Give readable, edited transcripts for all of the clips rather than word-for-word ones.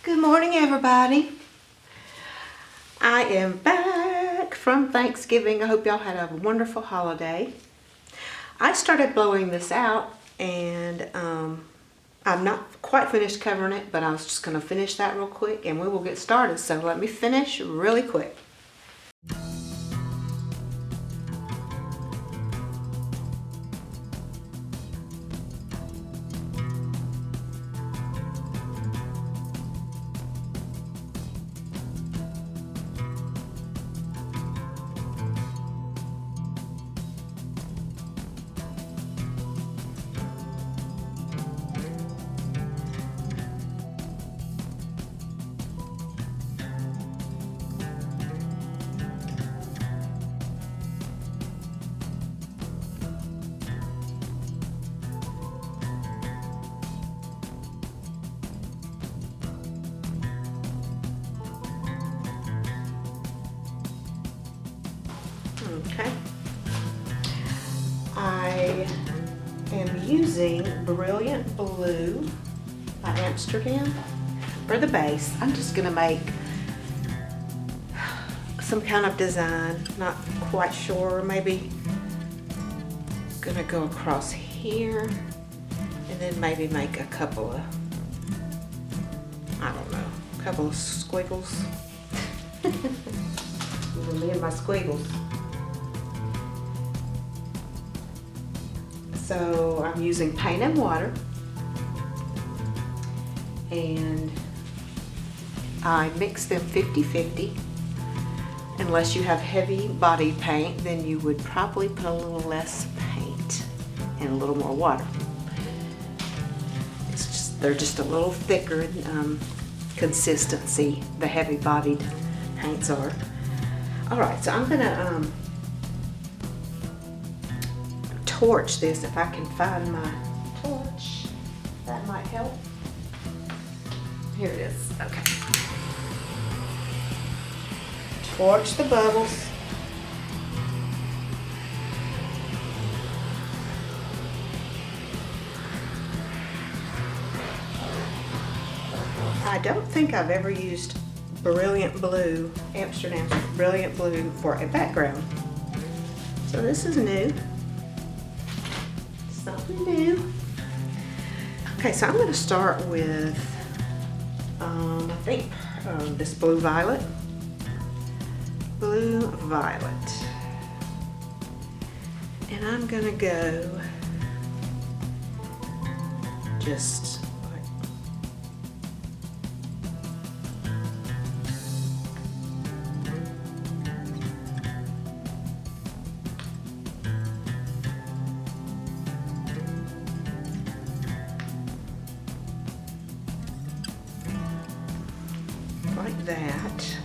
Good morning, everybody. I am back from Thanksgiving. I hope y'all had a wonderful holiday. I started blowing this out and I'm not quite finished covering it, but I was just going to finish that real quick and we will get started. So let me finish really quick. Okay. I am using Brilliant Blue by Amsterdam for the base. I'm just going to make some kind of design, not quite sure, maybe going to go across here and then maybe make a couple of, I don't know, a couple of squiggles. Me and my squiggles. So I'm using paint and water, and I mix them 50-50. Unless you have heavy body paint, then you would probably put a little less paint and a little more water. They're just a little thicker consistency, the heavy bodied paints are. Alright, so I'm gonna torch this if I can find my torch. That might help. Here it is. Okay. Torch the bubbles. I don't think I've ever used Brilliant Blue, Amsterdam's Brilliant Blue, for a background. So this is new. Something new. Okay, so I'm going to start with, I think, this Blue Violet. Blue Violet. And I'm going to go just like that.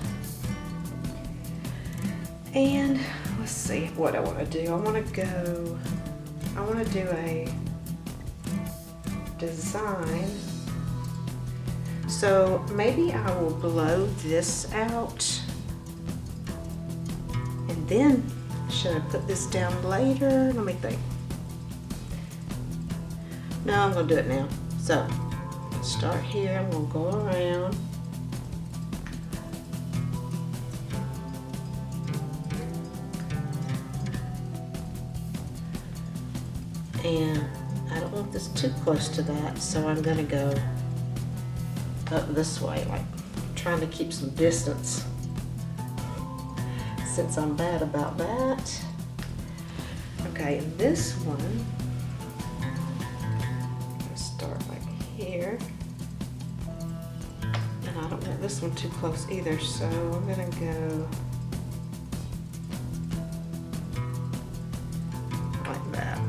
And let's see what I want to do. I want to do a design. So maybe I will blow this out. And then, should I put this down later? Let me think. No, I'm going to do it now. So, start here and we'll go around. And I don't want this too close to that, so I'm going to go up this way, like trying to keep some distance, since I'm bad about that. Okay, and this one, I'm going to start like here. And I don't want this one too close either, so I'm going to go like that.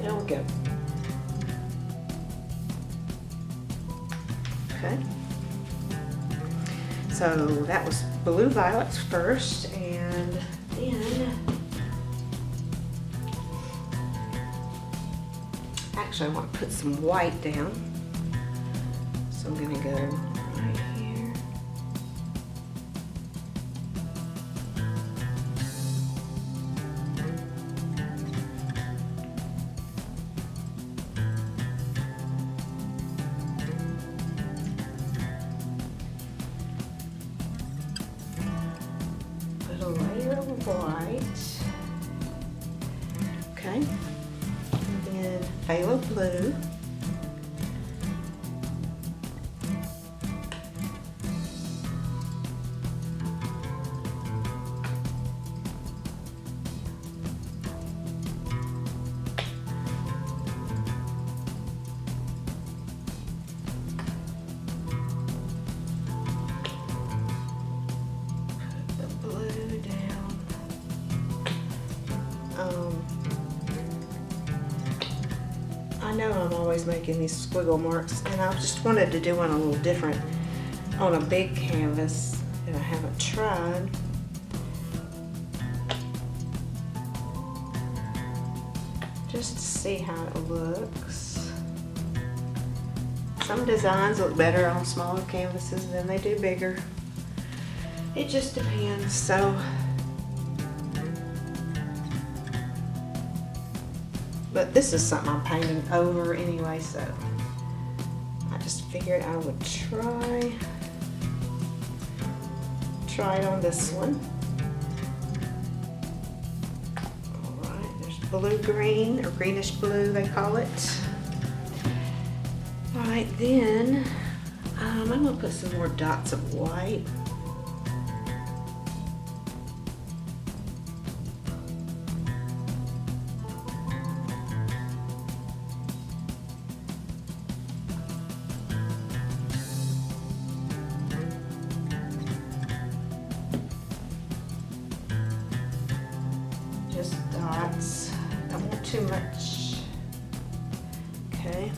There we go. Okay. So that was Blue Violets first, and then actually I want to put some white down. So I'm going to go right here. Okay, and then Phthalo Blue. I know I'm always making these squiggle marks, and I just wanted to do one a little different on a big canvas that I haven't tried. Just to see how it looks. Some designs look better on smaller canvases than they do bigger. It just depends. So, but this is something I'm painting over anyway, so I just figured I would try it on this one. All right, there's blue-green, or greenish blue they call it. All right, then I'm gonna put some more dots of white. Just dots. Don't want too much. Okay.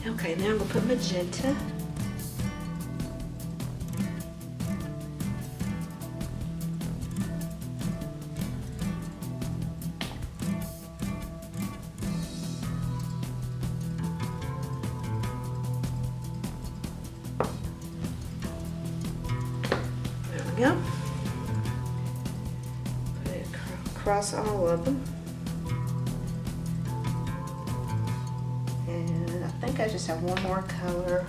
Okay, now I'm gonna put magenta. There we go. Put it across all of them. I think I just have one more color.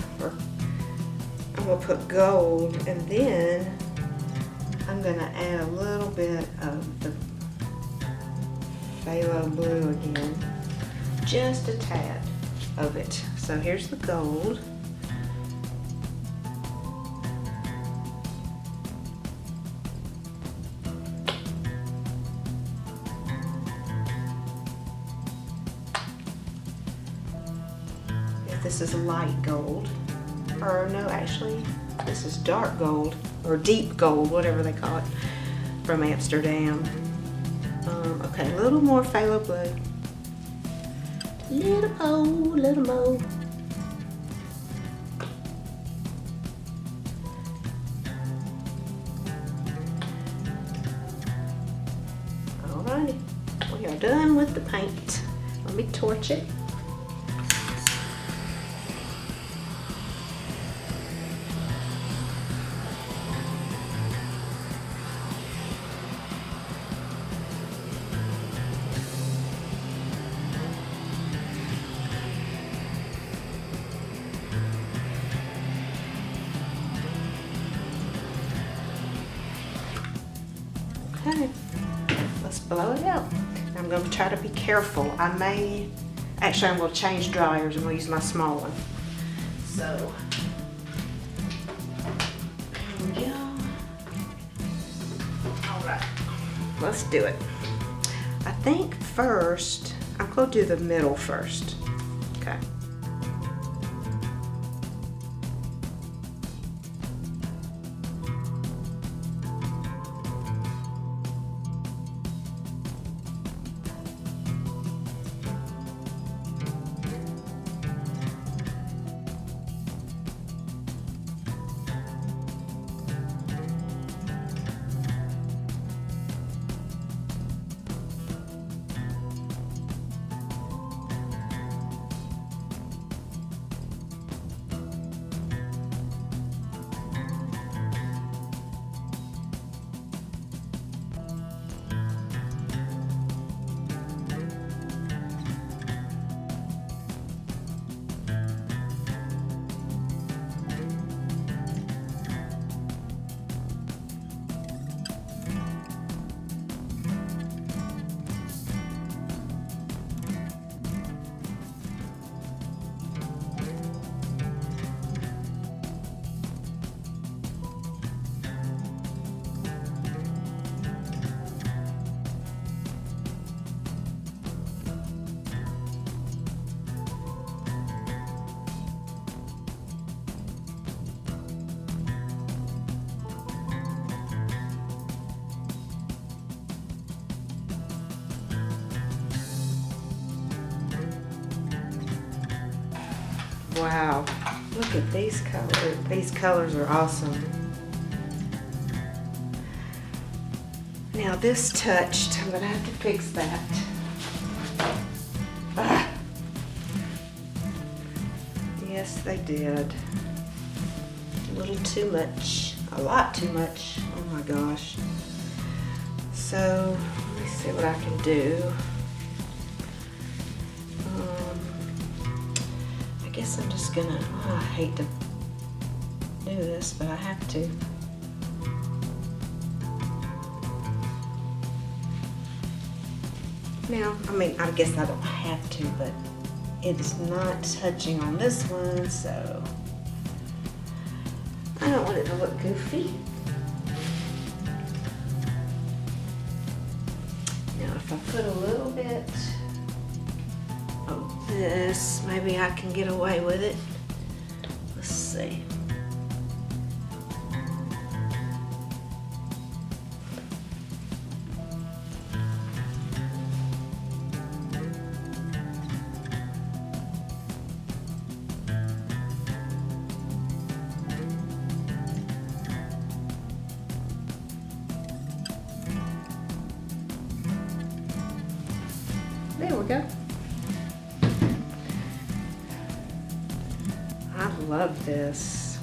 I'm going to put gold, and then I'm going to add a little bit of the Phthalo Blue again. Just a tad of it. So here's the gold. This is light gold, or no, actually, this is dark gold, or deep gold, whatever they call it, from Amsterdam. Okay, a little more Phthalo Blue. Little more. Alrighty, we are done with the paint. Let me torch it. Okay, let's blow it out. I'm going to try to be careful. I'm going to change dryers. I'm going to use my small one. So, there we go. All right, let's do it. I think first, I'm going to do the middle first. Okay. Wow, look at these colors. These colors are awesome. Now this touched, I'm gonna have to fix that. Ah. Yes, they did. A little too much, a lot too much. Oh my gosh. So, let me see what I can do. I guess I'm just gonna, I hate to do this, but I have to. Now, I mean, I guess I don't have to, but it is not touching on this one, so I don't want it to look goofy. Now, if I put a little bit of this, maybe I can get away with it. Let's see. There we go. I love this.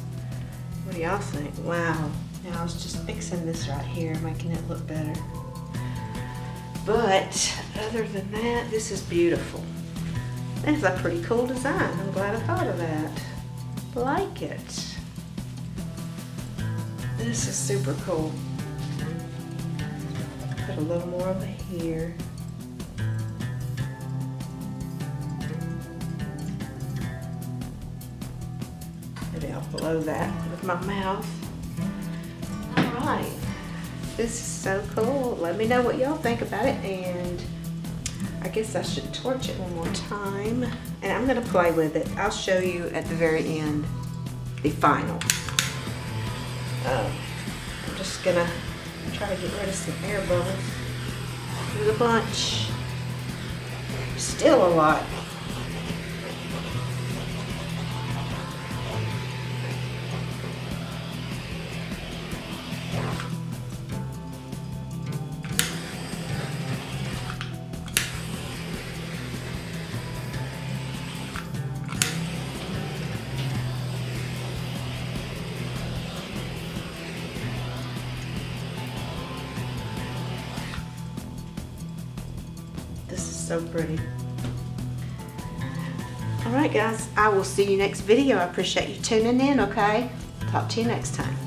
What do y'all think? Wow. Now I was just fixing this right here, making it look better. But other than that, this is beautiful. That's a pretty cool design. I'm glad I thought of that. Like it. This is super cool. Put a little more over here. Maybe I'll blow that with my mouth. All right. This is so cool. Let me know what y'all think about it, and I guess I should torch it one more time. And I'm gonna play with it. I'll show you at the very end the final. I'm just gonna try to get rid of some air bubbles. There's a bunch. Still a lot. This is so pretty. All right, guys, I will see you next video. I appreciate you tuning in, okay? Talk to you next time.